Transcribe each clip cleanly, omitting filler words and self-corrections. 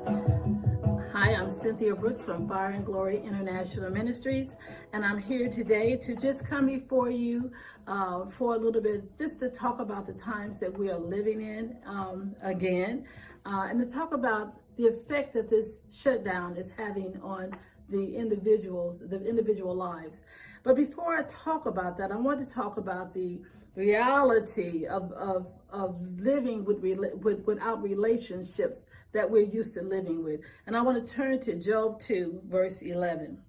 Hi, I'm Cynthia Brooks from Fire and Glory International Ministries, and I'm here today to just come before you for a little bit, just to talk about the times that we are living in again, and to talk about the effect that this shutdown is having on the individual lives. But before I talk about that, I want to talk about the reality of living without relationships that we're used to living with. And I want to turn to Job 2, verse 11.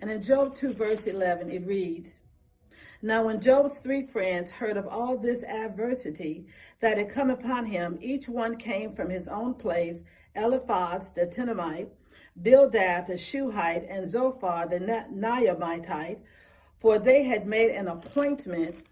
And in Job 2, verse 11, it reads, "Now when Job's 3 friends heard of all this adversity that had come upon him, each one came from his own place, Eliphaz the Temanite, Bildad the Shuhite, and Zophar the Naamathite, for they had made an appointment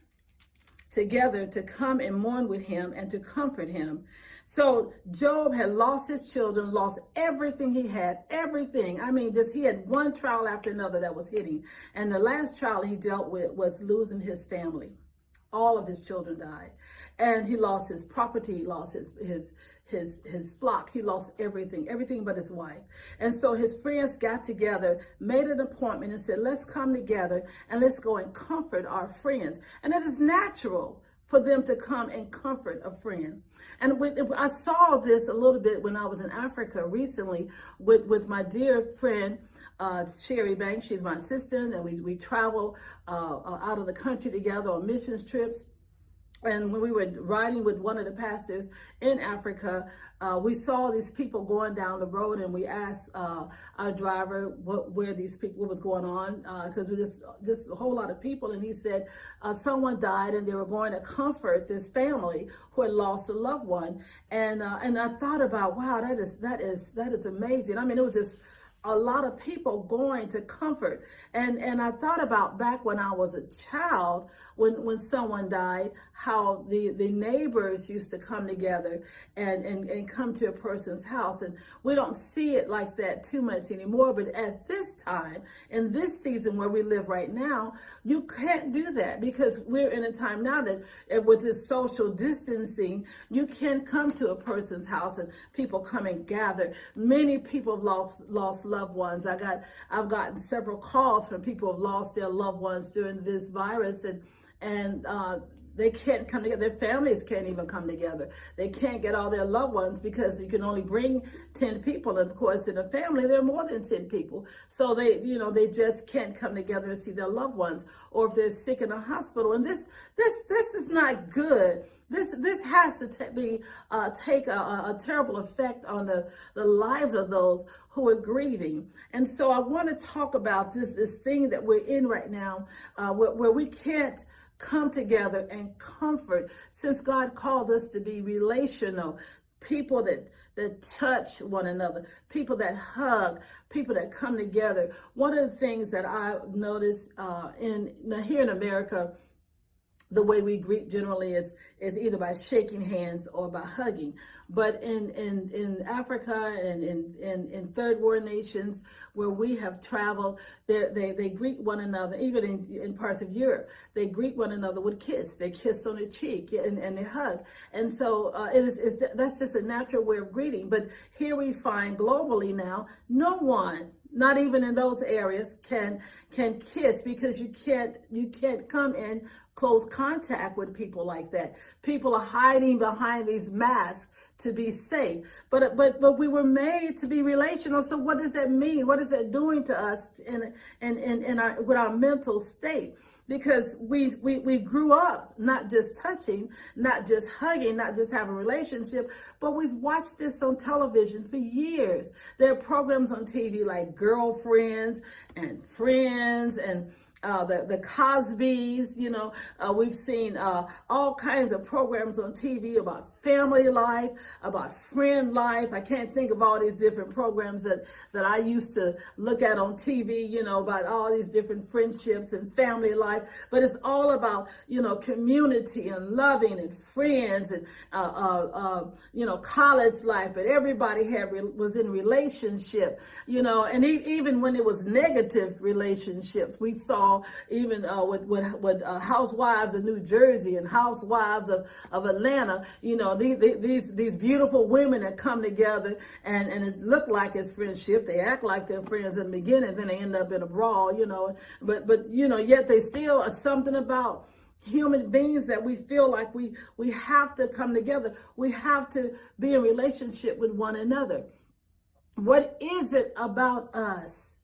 together to come and mourn with him and to comfort him." So Job had lost his children, lost everything he had, everything. I mean, he had one trial after another that was hitting. And the last trial he dealt with was losing his family. All of his children died. And he lost his property, he lost his flock, he lost everything but his wife. And so his friends got together, made an appointment and said, let's come together and let's go and comfort our friends. And it is natural for them to come and comfort a friend. And I saw this a little bit when I was in Africa recently with my dear friend, Sherry Banks. She's my assistant, and we travel out of the country together on missions trips. And when we were riding with one of the pastors in Africa, we saw these people going down the road, and we asked our driver what was going on, because we just a whole lot of people. And he said someone died, and they were going to comfort this family who had lost a loved one. And I thought about, wow, that is amazing. I mean, it was just a lot of people going to comfort. And I thought about back when I was a child, when someone died, how the neighbors used to come together and come to a person's house. And we don't see it like that too much anymore. But at this time, in this season where we live right now, you can't do that, because we're in a time now that with this social distancing, you can't come to a person's house and people come and gather. Many people have lost loved ones. I've gotten several calls from people who have lost their loved ones during this virus, and they can't come together. Their families can't even come together. They can't get all their loved ones because you can only bring 10 people. And of course, in a family, there are more than 10 people. So they just can't come together and see their loved ones, or if they're sick in a hospital. And this is not good. This has to take a terrible effect on the lives of those who are grieving. And so I want to talk about this thing that we're in right now, where we can't come together and comfort, since God called us to be relational, people that touch one another, people that hug, people that come together. One of the things that I noticed here in America, the way we greet generally is either by shaking hands or by hugging. But in Africa and in third world nations where we have traveled, they greet one another. Even in parts of Europe, they greet one another with a kiss. They kiss on the cheek and they hug. And so that's just a natural way of greeting. But here we find globally now, no one, not even in those areas, can kiss, because you can't come in close contact with people like that. People are hiding behind these masks to be safe. But we were made to be relational. So what does that mean? What is that doing to us with our mental state? Because we grew up not just touching, not just hugging, not just having a relationship, but we've watched this on television for years. There are programs on TV like Girlfriends and Friends and the Cosbys, we've seen all kinds of programs on TV about family life, about friend life. I can't think of all these different programs that I used to look at on TV, about all these different friendships and family life. But it's all about, community and loving and friends and, college life. But everybody was in relationship, and even when it was negative relationships, we saw saw even with housewives of New Jersey and housewives of Atlanta, these beautiful women that come together and it looked like it's friendship. They act like they're friends in the beginning, then they end up in a brawl, but yet they still are something about human beings that we feel like we have to come together. We have to be in relationship with one another. What is it about us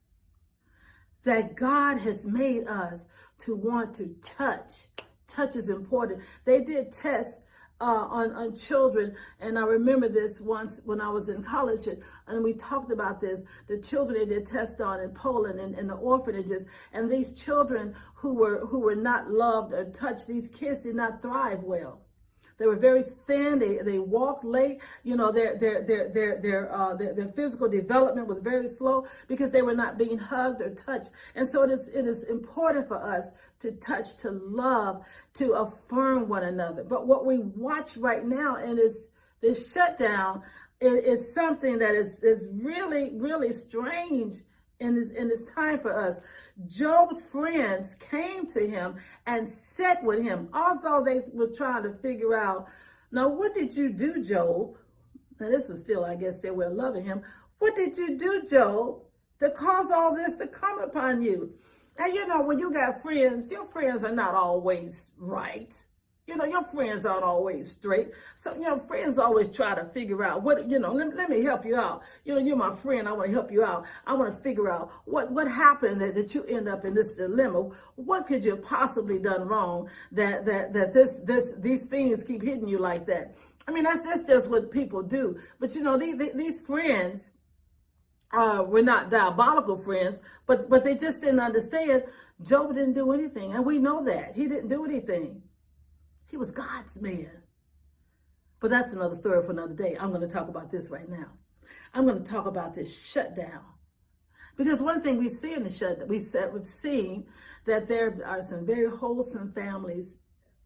that God has made us to want to touch? Touch is important. They did tests on children, and I remember this once when I was in college, and we talked about this. The children they did tests on in Poland and in the orphanages, and these children who were not loved or touched, these kids did not thrive well. They were very thin. They walked late. Their physical development was very slow because they were not being hugged or touched. And so it is important for us to touch, to love, to affirm one another. But what we watch right now in this shutdown is something that is really, really strange in this time for us. Job's friends came to him and sat with him, although they were trying to figure out, now, what did you do, Job? Now, this was still, I guess, they were loving him. What did you do, Job, to cause all this to come upon you? And, when you got friends, your friends are not always right. Your friends aren't always straight. So, friends always try to figure out let me help you out. You're my friend. I want to help you out. I want to figure out what happened that you end up in this dilemma. What could you have possibly done wrong that these things keep hitting you like that? I mean, that's just what people do. But, these friends were not diabolical friends, but they just didn't understand. Job didn't do anything. And we know that. He didn't do anything. He was God's man. But that's another story for another day. I'm going to talk about this right now. I'm going to talk about this shutdown. Because one thing we see in the shutdown, we've seen that there are some very wholesome families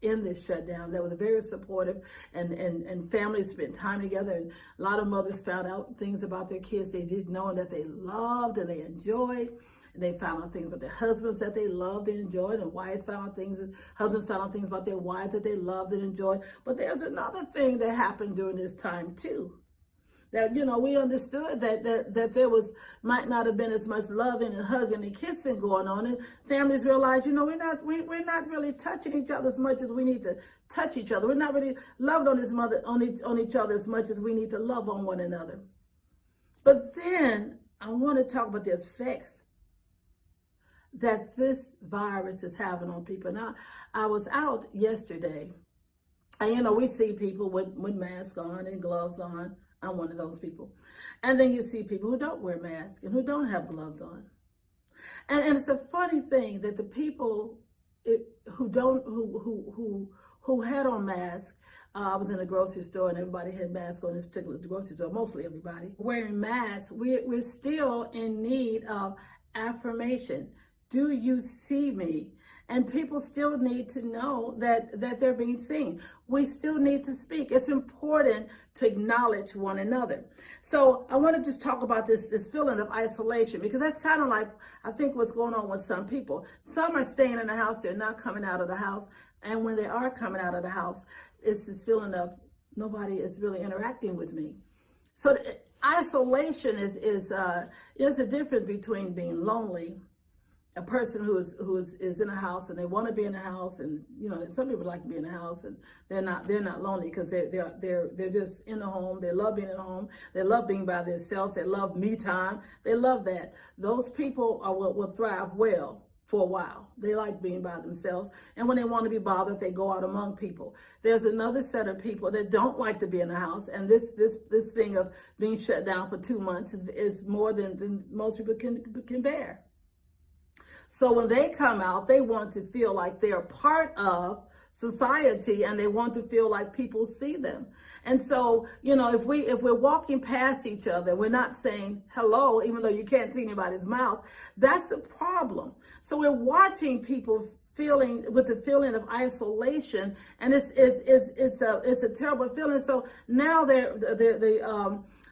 in this shutdown that was very supportive, and families spent time together, and a lot of mothers found out things about their kids they didn't know and that they loved and they enjoyed. They found out things about their husbands that they loved and enjoyed, and husbands found out things about their wives that they loved and enjoyed. But there's another thing that happened during this time too. That, we understood that there might not have been as much loving and hugging and kissing going on, and families realized, we're not really touching each other as much as we need to touch each other. We're not really loved on each other as much as we need to love on one another. But then I want to talk about the effects that this virus is having on people. Now, I was out yesterday, and we see people with masks on and gloves on. I'm one of those people. And then you see people who don't wear masks and who don't have gloves on. And it's a funny thing that the people who had on masks, I was in a grocery store and everybody had masks on this particular grocery store, mostly everybody. Wearing masks, we're still in need of affirmation. Do you see me? And people still need to know that they're being seen. We still need to speak. It's important to acknowledge one another. So I want to just talk about this feeling of isolation, because that's kind of like, I think, what's going on with some people. Some are staying in the house. They're not coming out of the house. And when they are coming out of the house, it's this feeling of nobody is really interacting with me. So isolation is a difference between being lonely. A person who is in a house and they want to be in a house, and some people like to be in a house and they're not lonely because they're just in the home. They love being in the home. They love being by themselves. They love me time. They love that. Those people will thrive well for a while. They like being by themselves, and when they want to be bothered, they go out among people. There's another set of people that don't like to be in the house, and this thing of being shut down for 2 months is more than most people can bear. So when they come out, they want to feel like they're part of society, and they want to feel like people see them. And so, if we're walking past each other, we're not saying hello, even though you can't see anybody's mouth, that's a problem. So we're watching people feeling with the feeling of isolation, and it's a terrible feeling. So now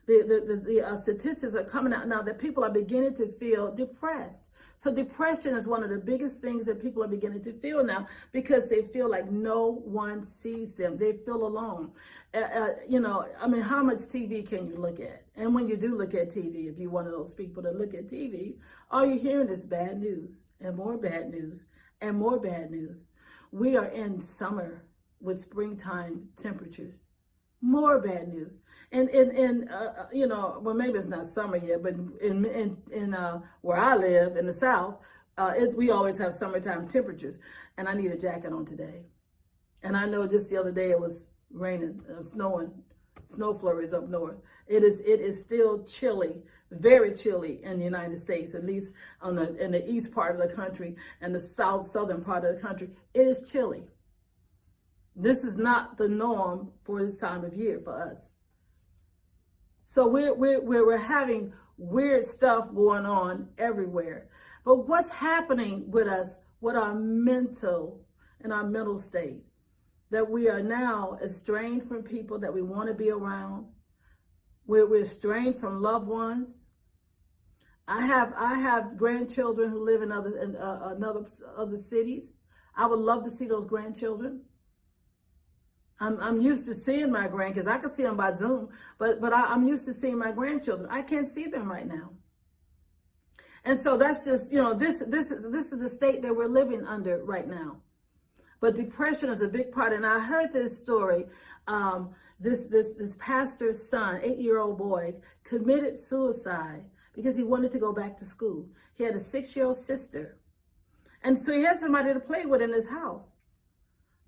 The statistics are coming out now that people are beginning to feel depressed. So depression is one of the biggest things that people are beginning to feel now, because they feel like no one sees them. They feel alone. I mean, how much TV can you look at? And when you do look at TV, if you're one of those people that look at TV, all you're hearing is bad news and more bad news and more bad news. We are in summer with springtime temperatures. More bad news. And well, maybe it's not summer yet, but in where I live in the South, we always have summertime temperatures. And I need a jacket on today. And I know just the other day it was raining, snowing, snow flurries up north. It is still chilly, very chilly in the United States, at least in the east part of the country and the southern part of the country. It is chilly. This is not the norm for this time of year for us. So we're having weird stuff going on everywhere. But what's happening with us, with our mental state, that we are now estranged from people that we want to be around. We're estranged from loved ones. I have grandchildren who live in other cities. I would love to see those grandchildren. I'm used to seeing my grandkids. I can see them by Zoom, but I'm used to seeing my grandchildren. I can't see them right now. And so that's just, this is the state that we're living under right now. But depression is a big part. And I heard this story. This pastor's son, 8-year-old boy, committed suicide because he wanted to go back to school. He had a 6-year-old sister. And so he had somebody to play with in his house.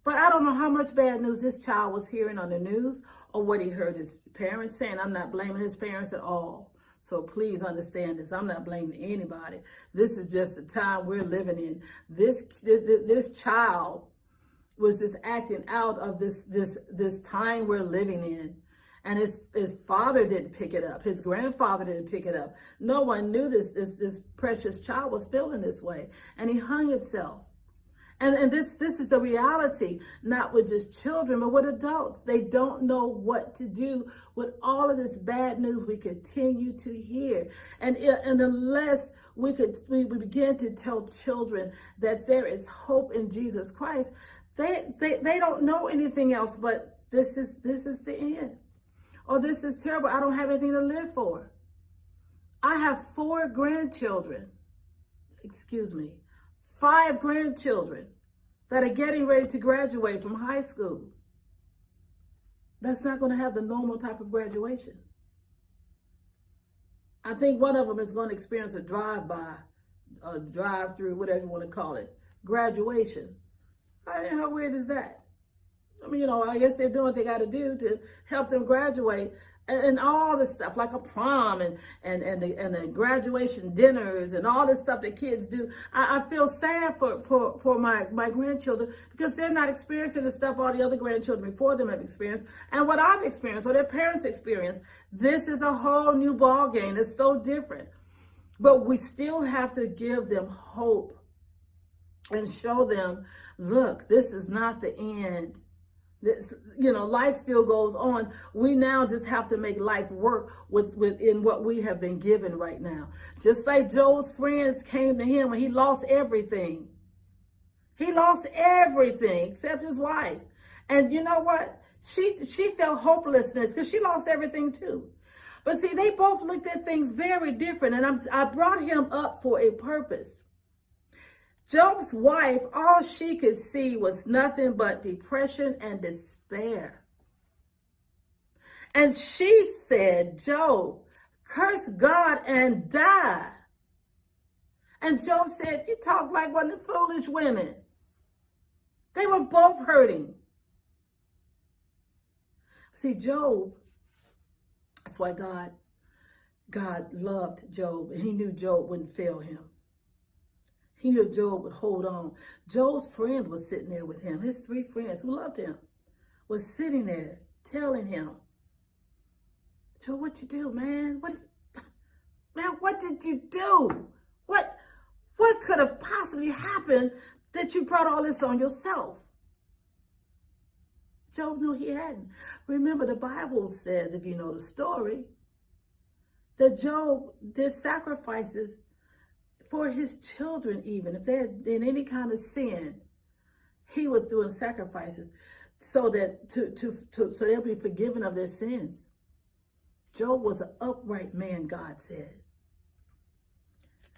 But I don't know how much bad news this child was hearing on the news or what he heard his parents saying. I'm not blaming his parents at all. So please understand this. I'm not blaming anybody. This is just the time we're living in. This child was just acting out of this time we're living in. And his father didn't pick it up. His grandfather didn't pick it up. No one knew this precious child was feeling this way. And he hung himself. And this is the reality, not with just children, but with adults. They don't know what to do with all of this bad news we continue to hear. And unless we begin to tell children that there is hope in Jesus Christ, they don't know anything else but this is the end. Or this is terrible. I don't have anything to live for. I have 5 grandchildren that are getting ready to graduate from high school. That's not going to have the normal type of graduation. I think one of them is going to experience a drive-by, a drive-through, whatever you want to call it, graduation. How weird is that? I mean, I guess they're doing what they got to do to help them graduate. And all this stuff, like a prom and the graduation dinners and all this stuff that kids do. I feel sad for my grandchildren, because they're not experiencing the stuff all the other grandchildren before them have experienced, and what I've experienced or their parents experienced. This is a whole new ball game. It's so different. But we still have to give them hope and show them, look, this is not the end. Life still goes on. We now just have to make life work within what we have been given right now. Just like Job's friends came to him when he lost everything. He lost everything except his wife. And you know what? She felt hopelessness because she lost everything too. But see, they both looked at things very different. And I brought him up for a purpose. Job's wife, all she could see was nothing but depression and despair. And she said, Job, curse God and die. And Job said, you talk like one of the foolish women. They were both hurting. See, Job, that's why God loved Job, and he knew Job wouldn't fail him. He knew Job would hold on. Job's friend was sitting there with him. His 3 friends who loved him was sitting there telling him, Job, what you do, man? What did you do? What could have possibly happened that you brought all this on yourself? Job knew he hadn't. Remember, the Bible says, if you know the story, that Job did sacrifices for his children, even if they had in any kind of sin, he was doing sacrifices so that so they'll be forgiven of their sins. Job was an upright man, God said.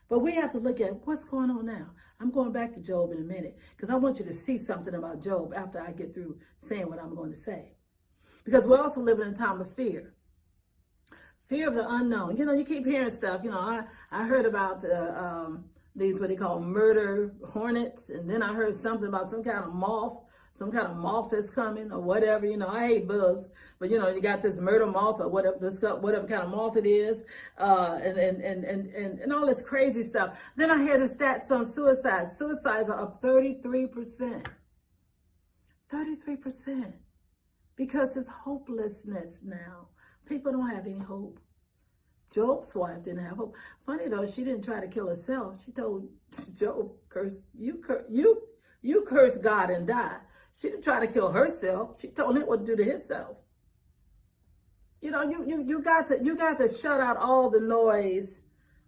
But we have to look at what's going on now. I'm going back to Job in a minute because I want you to see something about Job after I get through saying what I'm going to say. Because we're also living in a time of fear. Fear of the unknown. You know, you keep hearing stuff. You know, I heard about these, what they call murder hornets. And then I heard something about some kind of moth that's coming or whatever. You know, I hate bugs, but you know, you got this murder moth or whatever kind of moth it is, and all this crazy stuff. Then I hear the stats on suicides. Suicides are up 33%. 33%. Because it's hopelessness now. People don't have any hope. Job's wife didn't have hope. Funny though, she didn't try to kill herself. She told Job, you curse God and die. She didn't try to kill herself. She told him what to do to himself. You know, you got to shut out all the noise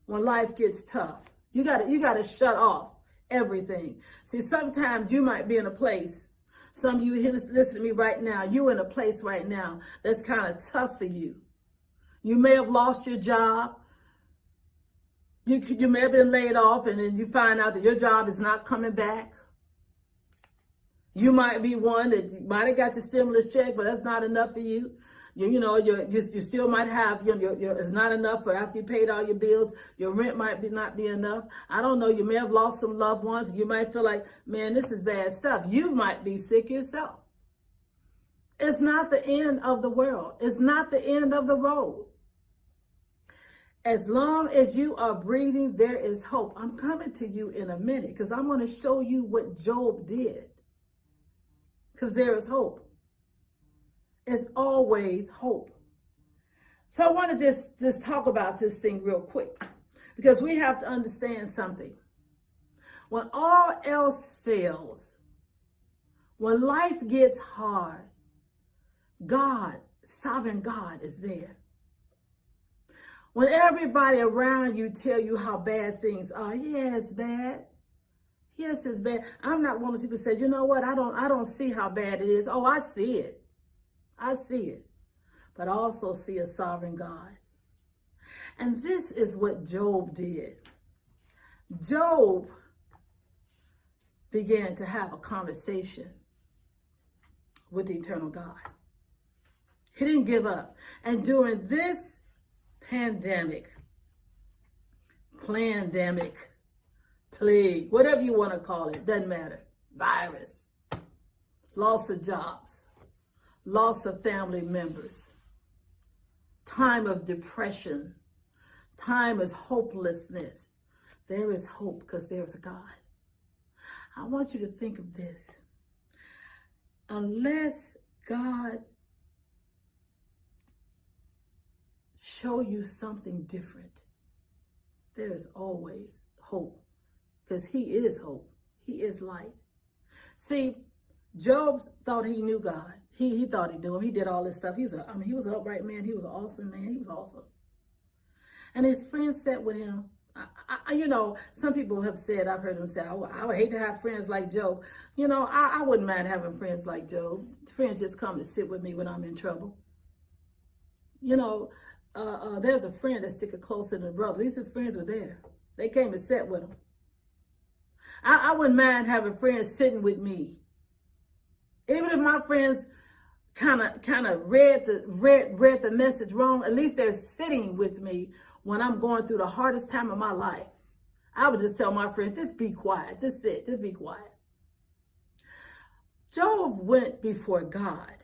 when life gets tough. You got to shut off everything. See, sometimes you might be in a place. Some of you listen to me right now. You're in a place right now that's kind of tough for you. You may have lost your job. You may have been laid off, and then you find out that your job is not coming back. You might be one that might have got the stimulus check, but that's not enough for you. You still might have it's not enough for after you paid all your bills. Your rent might not be enough. I don't know. You may have lost some loved ones. You might feel like, man, this is bad stuff. You might be sick yourself. It's not the end of the world. It's not the end of the road. As long as you are breathing, there is hope. I'm coming to you in a minute because I'm going to show you what Job did. Because there is hope. It's always hope. So I want to just talk about this thing real quick. Because we have to understand something. When all else fails, when life gets hard, God, sovereign God, is there. When everybody around you tell you how bad things are, yeah, it's bad. Yes, it's bad. I'm not one of those people who say, you know what, I don't see how bad it is. Oh, I see it. I see it. But I also see a sovereign God. And this is what Job did. Job began to have a conversation with the eternal God. He didn't give up. And during this pandemic, plague, whatever you want to call it, doesn't matter. Virus, loss of jobs, loss of family members, time of depression, time of hopelessness. There is hope because there is a God. I want you to think of this. Unless God show you something different, there is always hope. Because he is hope. He is light. See, Job thought he knew God. He thought he knew him. He did all this stuff. He was an upright man. He was an awesome man. He was awesome. And his friends sat with him. Some people have said, I've heard them say, I would hate to have friends like Job. I wouldn't mind having friends like Job. Friends just come to sit with me when I'm in trouble. There's a friend that sticks closer than a brother. At least his friends were there. They came and sat with him. I wouldn't mind having friends sitting with me. Even if my friends kind of read the message wrong, at least they're sitting with me when I'm going through the hardest time of my life. I would just tell my friends, just be quiet, just sit, just be quiet. Job went before God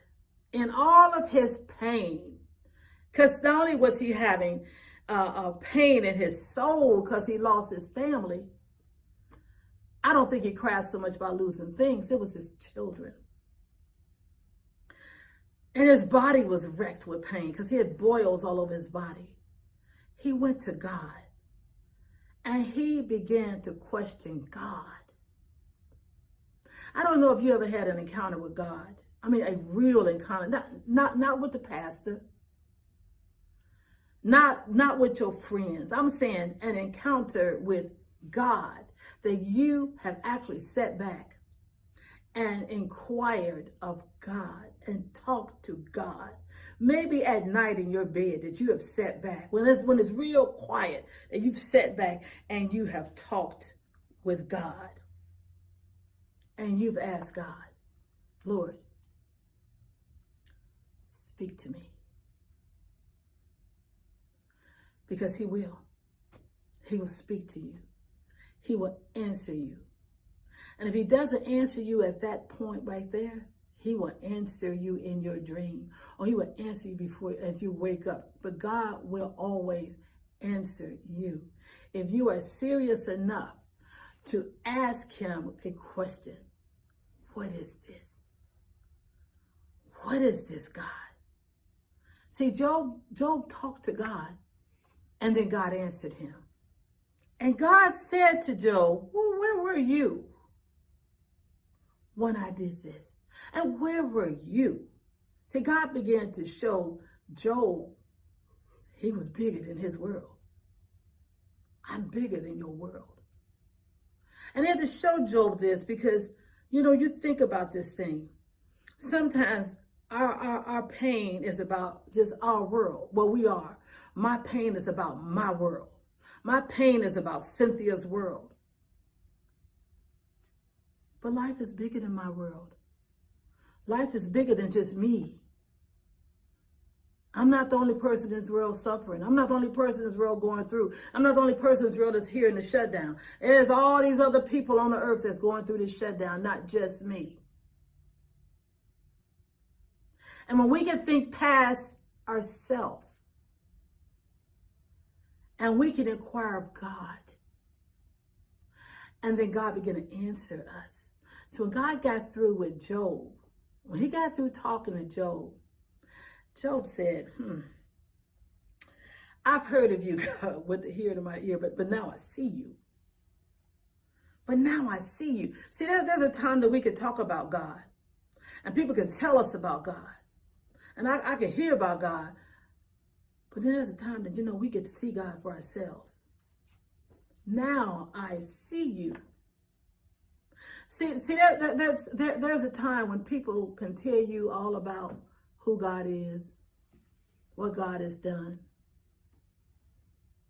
in all of his pain, because not only was he having a pain in his soul because he lost his family, I don't think he cried so much about losing things. It was his children. And his body was wrecked with pain because he had boils all over his body. He went to God and he began to question God. I don't know if you ever had an encounter with God. I mean, a real encounter, not with the pastor, Not with your friends. I'm saying an encounter with God, that you have actually sat back and inquired of God and talked to God. Maybe at night in your bed that you have sat back, when it's real quiet, that you've sat back and you have talked with God. And you've asked God, Lord, speak to me. Because he will. He will speak to you. He will answer you. And if he doesn't answer you at that point right there, he will answer you in your dream, or he will answer you as you wake up. But God will always answer you. If you are serious enough to ask him a question, what is this? What is this, God? See, Job talked to God, and then God answered him. And God said to Job, well, where were you when I did this? And where were you? See, God began to show Job he was bigger than his world. I'm bigger than your world. And he had to show Job this because, you think about this thing. Sometimes our pain is about just our world, where we are. My pain is about my world. My pain is about Cynthia's world. But life is bigger than my world. Life is bigger than just me. I'm not the only person in this world suffering. I'm not the only person in this world going through. I'm not the only person in this world that's here in the shutdown. There's all these other people on the earth that's going through this shutdown, not just me. And when we can think past ourselves, and we can inquire of God, and then God began to answer us. So when God got through with Job, when he got through talking to Job, Job said, I've heard of you, God, with the hearing of my ear, but now I see you. But now I see you. See, there's a time that we can talk about God, and people can tell us about God. And I can hear about God, but then there's a time that, we get to see God for ourselves. Now I see you. See, there's a time when people can tell you all about who God is, what God has done,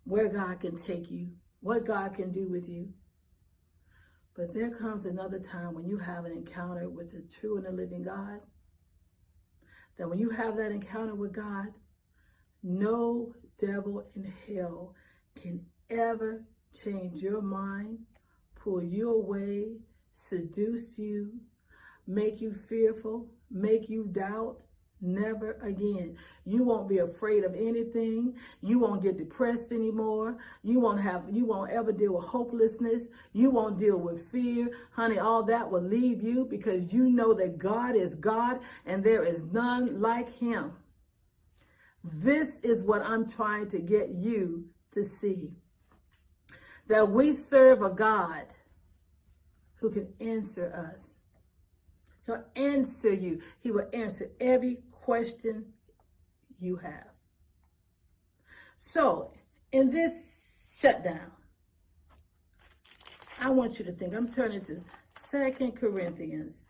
where God can take you, what God can do with you. But there comes another time when you have an encounter with the true and the living God, that when you have that encounter with God, no devil in hell can ever change your mind, pull you away, seduce you, make you fearful, make you doubt. Never again. You won't be afraid of anything. You won't get depressed anymore. You won't ever deal with hopelessness. You won't deal with fear. Honey, all that will leave you because you know that God is God and there is none like him. This is what I'm trying to get you to see. That we serve a God who can answer us. He'll answer you. He will answer every question you have. So, in this shutdown, I want you to think. I'm turning to 2 Corinthians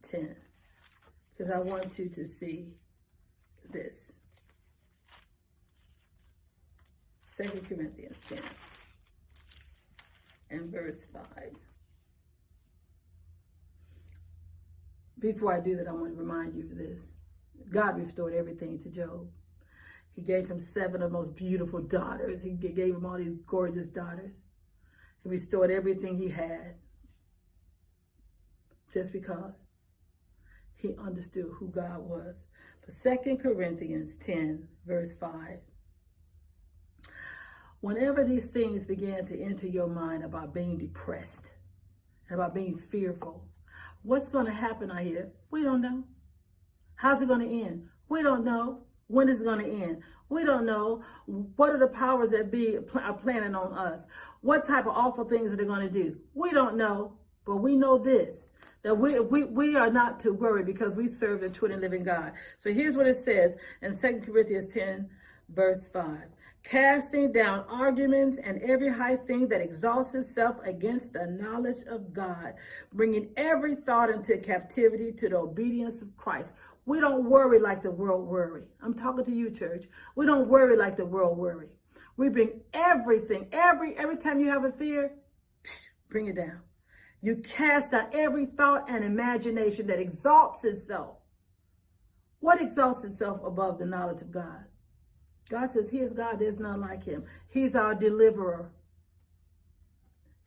10 because I want you to see this. 2 Corinthians 10 and verse 5. Before I do that, I want to remind you of this. God restored everything to Job. He gave him 7 of the most beautiful daughters. He gave him all these gorgeous daughters. He restored everything he had just because he understood who God was. But 2 Corinthians 10, verse 5. Whenever these things began to enter your mind about being depressed, about being fearful, what's going to happen out here? We don't know. How's it going to end? We don't know. When is it going to end? We don't know. What are the powers that be are planning on us? What type of awful things are they going to do? We don't know. But we know this, that we are not to worry because we serve the true and living God. So here's what it says in 2 Corinthians 10, verse 5. casting down arguments and every high thing that exalts itself against the knowledge of God, bringing every thought into captivity to the obedience of Christ. We don't worry like the world worry. I'm talking to you, church. We don't worry like the world worry. We bring everything, every time you have a fear, bring it down. You cast out every thought and imagination that exalts itself. What exalts itself above the knowledge of God? God says he is God. There's none like him. He's our deliverer.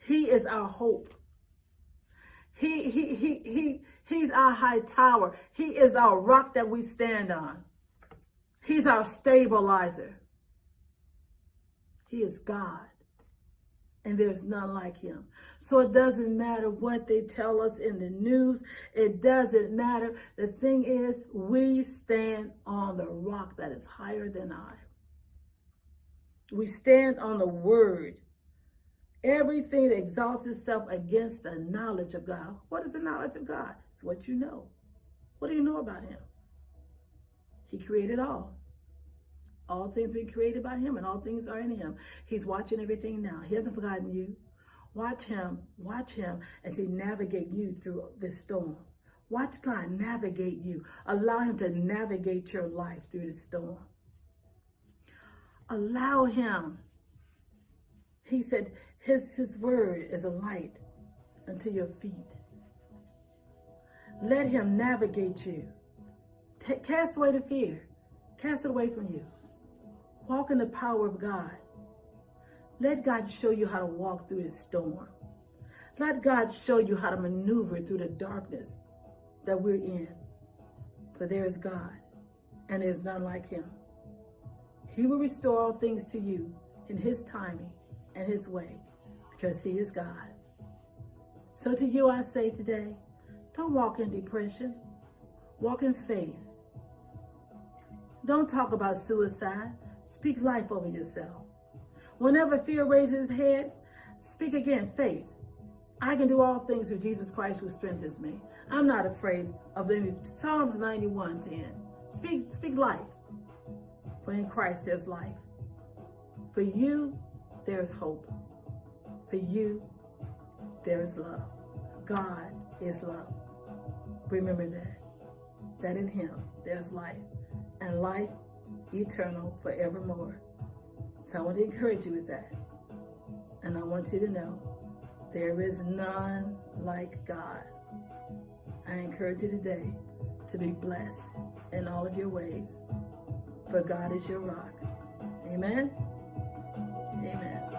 He is our hope. He's our high tower. He is our rock that we stand on. He's our stabilizer. He is God. And there's none like him. So it doesn't matter what they tell us in the news. It doesn't matter. The thing is, we stand on the rock that is higher than I. We stand on the word. Everything that exalts itself against the knowledge of God. What is the knowledge of God? It's what you know. What do you know about him? He created all. All things been created by him, and all things are in him. He's watching everything now. He hasn't forgotten you. Watch him as he navigate you through this storm. Watch God navigate you. Allow him to navigate your life through the storm. Allow him. He said his word is a light unto your feet. Let him navigate you. Cast away the fear. Cast it away from you. Walk in the power of God. Let God show you how to walk through the storm. Let God show you how to maneuver through the darkness that we're in. For there is God, and there is none like him. He will restore all things to you in his timing and his way, because he is God. So to you I say today, don't walk in depression. Walk in faith. Don't talk about suicide. Speak life over yourself. Whenever fear raises its head, speak again faith. I can do all things through Jesus Christ who strengthens me. I'm not afraid of any. Psalms 91:10. Speak life. For in Christ there's life. For you, there's hope. For you, there is love. God is love. Remember that in him there's life, and life eternal forevermore. So I want to encourage you with that. And I want you to know there is none like God. I encourage you today to be blessed in all of your ways, for God is your rock. Amen. Amen.